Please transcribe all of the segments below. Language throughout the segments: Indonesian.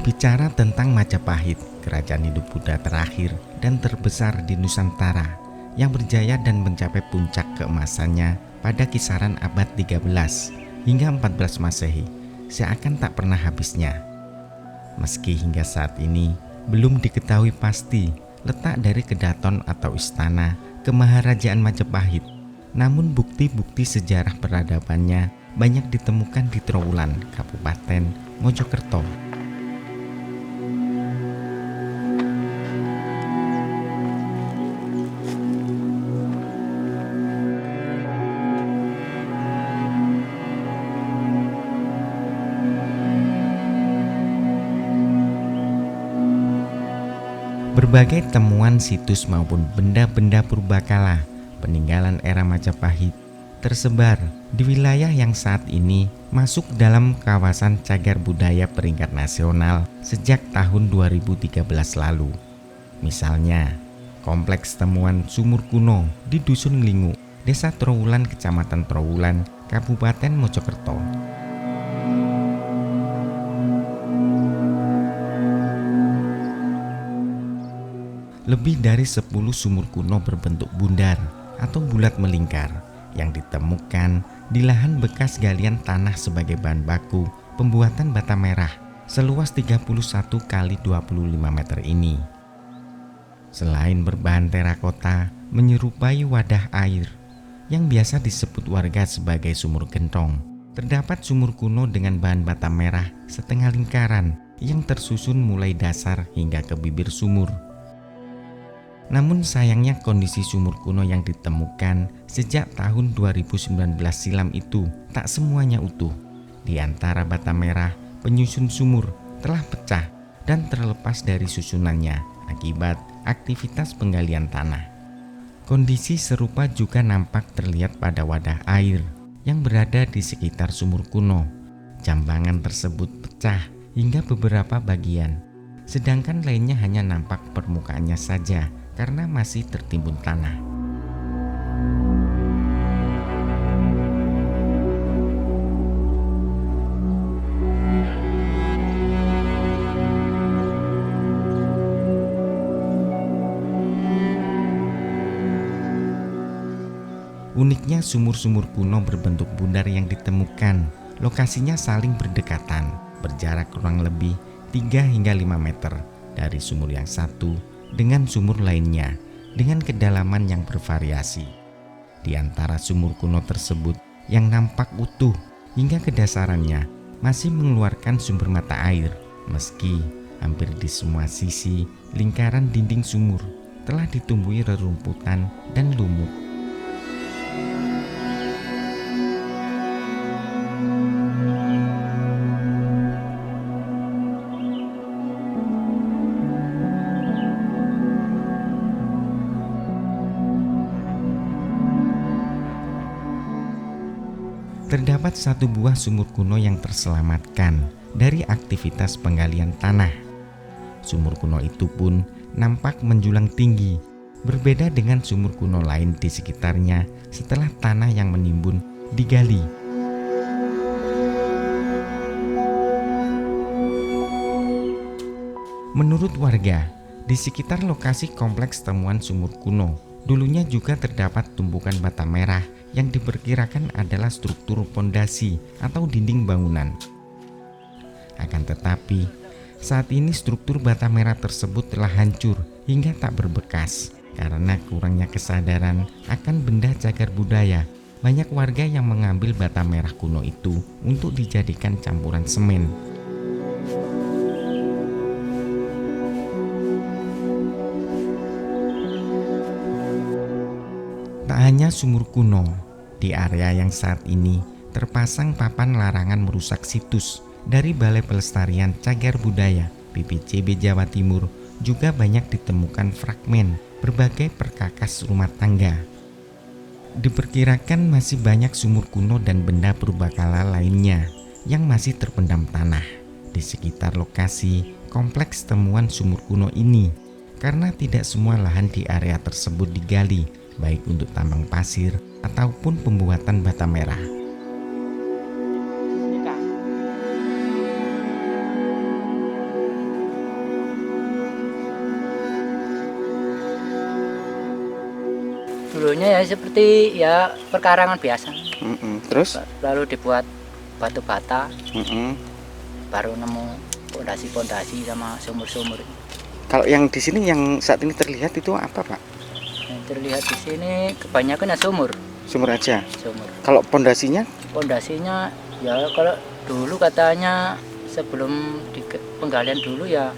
Berbicara tentang Majapahit, kerajaan Hindu Buddha terakhir dan terbesar di Nusantara yang berjaya dan mencapai puncak keemasannya pada kisaran abad 13 hingga 14 Masehi, seakan tak pernah habisnya. Meski hingga saat ini belum diketahui pasti letak dari kedaton atau istana kemaharajaan Majapahit, namun bukti-bukti sejarah peradabannya banyak ditemukan di Trowulan, Kabupaten Mojokerto. Berbagai temuan situs maupun benda-benda purbakala peninggalan era Majapahit tersebar di wilayah yang saat ini masuk dalam kawasan cagar budaya peringkat nasional sejak tahun 2013 lalu. Misalnya, kompleks temuan sumur kuno di Dusun Nglingu, Desa Trowulan, Kecamatan Trowulan, Kabupaten Mojokerto. Lebih dari 10 sumur kuno berbentuk bundar atau bulat melingkar yang ditemukan di lahan bekas galian tanah sebagai bahan baku pembuatan bata merah seluas 31 kali 25 meter ini. Selain berbahan terakota menyerupai wadah air yang biasa disebut warga sebagai sumur gentong, terdapat sumur kuno dengan bahan bata merah setengah lingkaran yang tersusun mulai dasar hingga ke bibir sumur. Namun sayangnya kondisi sumur kuno yang ditemukan sejak tahun 2019 silam itu tak semuanya utuh. Di antara bata merah penyusun sumur telah pecah dan terlepas dari susunannya akibat aktivitas penggalian tanah. Kondisi serupa juga nampak terlihat pada wadah air yang berada di sekitar sumur kuno. Jambangan tersebut pecah hingga beberapa bagian, sedangkan lainnya hanya nampak permukaannya saja karena masih tertimbun tanah. Uniknya sumur-sumur kuno berbentuk bundar yang ditemukan, lokasinya saling berdekatan, berjarak kurang lebih 3 hingga 5 meter dari sumur yang satu dengan sumur lainnya dengan kedalaman yang bervariasi. Di antara sumur kuno tersebut yang nampak utuh hingga kedasarannya masih mengeluarkan sumber mata air, meski hampir di semua sisi lingkaran dinding sumur telah ditumbuhi rerumputan dan lumut. Terdapat satu buah sumur kuno yang terselamatkan dari aktivitas penggalian tanah. Sumur kuno itu pun nampak menjulang tinggi, berbeda dengan sumur kuno lain di sekitarnya setelah tanah yang menimbun digali. Menurut warga, di sekitar lokasi kompleks temuan sumur kuno, dulunya juga terdapat tumpukan bata merah yang diperkirakan adalah struktur pondasi atau dinding bangunan. Akan tetapi, saat ini struktur bata merah tersebut telah hancur hingga tak berbekas. Karena kurangnya kesadaran akan benda cagar budaya, banyak warga yang mengambil bata merah kuno itu untuk dijadikan campuran semen. Tak hanya sumur kuno, di area yang saat ini terpasang papan larangan merusak situs dari Balai Pelestarian Cagar Budaya BPCB Jawa Timur juga banyak ditemukan fragmen berbagai perkakas rumah tangga. Diperkirakan masih banyak sumur kuno dan benda purbakala lainnya yang masih terpendam tanah di sekitar lokasi kompleks temuan sumur kuno ini, karena tidak semua lahan di area tersebut digali, baik untuk tambang pasir ataupun pembuatan bata merah. dulunya ya seperti ya perkarangan biasa. Terus? Lalu dibuat batu bata, Mm-mm. baru nemu pondasi-pondasi sama sumur-sumur. Kalau yang di sini yang saat ini terlihat itu apa, Pak? Yang terlihat di sini kebanyakan ya sumur. Sumur aja. Sumur. Kalau pondasinya? Pondasinya ya kalau dulu katanya sebelum di penggalian dulu ya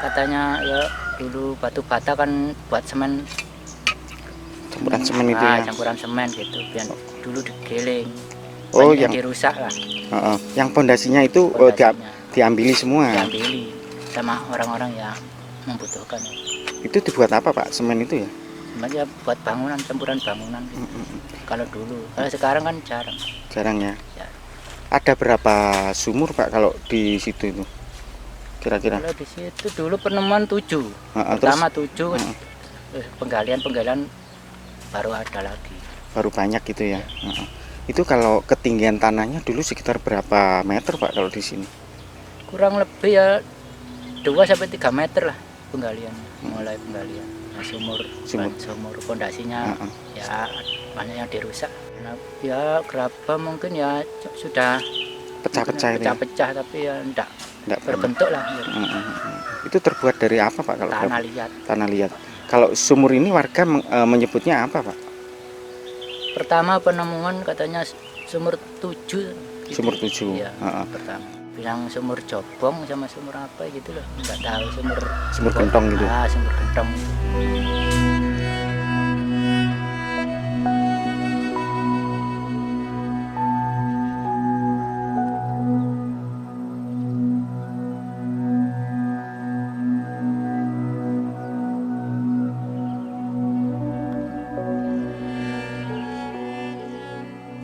katanya ya dulu batu bata kan buat semen, Campuran semen itu ya? Campuran semen gitu biar dulu digiling. Oh, yang yang dirusak lah. Yang pondasinya itu diambili semua. Diambili sama orang-orang yang membutuhkan. Itu dibuat apa, Pak? Semen itu ya? Semen ya buat bangunan, campuran bangunan gitu. Kalau dulu, kalau sekarang kan jarang. Jarang ya? Ya. Ada berapa sumur, Pak, kalau di situ itu? Kira-kira? Kalau di situ dulu penemuan 7. Pertama 7, penggalian baru ada lagi. Baru banyak gitu ya? Itu kalau ketinggian tanahnya dulu sekitar berapa meter, Pak, kalau di sini? Kurang lebih ya 2-3 meter lah penggaliannya, mulai penggalian. Nah, sumur pondasinya ya banyak yang dirusak. Nah, ya gerabah mungkin ya sudah pecah-pecah tapi ya enggak berbentuk lah. Itu terbuat dari apa, Pak? Kalau tanah liat. Tanah liat. Kalau sumur ini warga menyebutnya apa, Pak? Pertama penemuan katanya sumur 7. Gitu. Sumur 7. Ya, pertama. Bilang sumur Jobong sama sumur apa gitu loh. Enggak tahu sumur gentong gitu. Sumur gentong.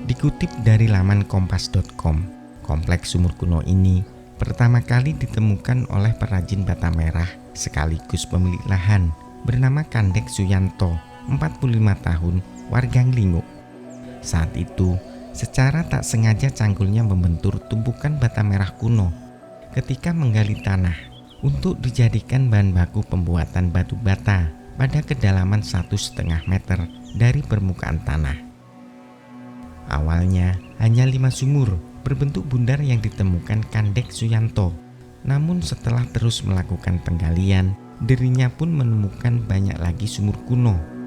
Dikutip dari laman kompas.com, kompleks sumur kuno ini pertama kali ditemukan oleh perajin bata merah sekaligus pemilik lahan bernama Kandek Suyanto, 45 tahun, warga Nglinguk. Saat itu, secara tak sengaja cangkulnya membentur tumpukan bata merah kuno ketika menggali tanah untuk dijadikan bahan baku pembuatan batu bata pada kedalaman 1,5 meter dari permukaan tanah. Awalnya hanya 5 sumur berbentuk bundar yang ditemukan Kandek Suyanto. Namun setelah terus melakukan penggalian, dirinya pun menemukan banyak lagi sumur kuno.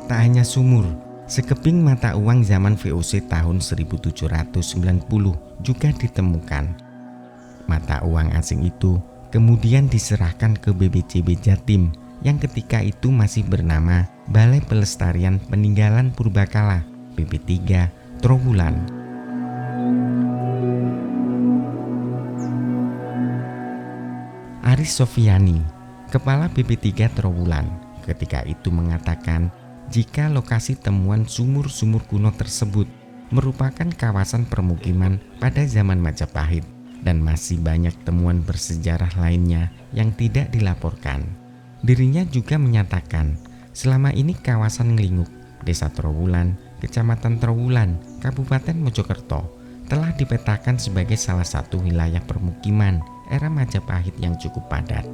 Tak hanya sumur, sekeping mata uang zaman VOC tahun 1790 juga ditemukan. Mata uang asing itu kemudian diserahkan ke BBCB Jatim yang ketika itu masih bernama Balai Pelestarian Peninggalan Purbakala BP3 Trowulan. Aris Sofiani, Kepala BP3 Trowulan, ketika itu mengatakan jika lokasi temuan sumur-sumur kuno tersebut merupakan kawasan permukiman pada zaman Majapahit dan masih banyak temuan bersejarah lainnya yang tidak dilaporkan. Dirinya juga menyatakan selama ini kawasan Nglinguk, Desa Trowulan, Kecamatan Trowulan, Kabupaten Mojokerto telah dipetakan sebagai salah satu wilayah permukiman era Majapahit yang cukup padat.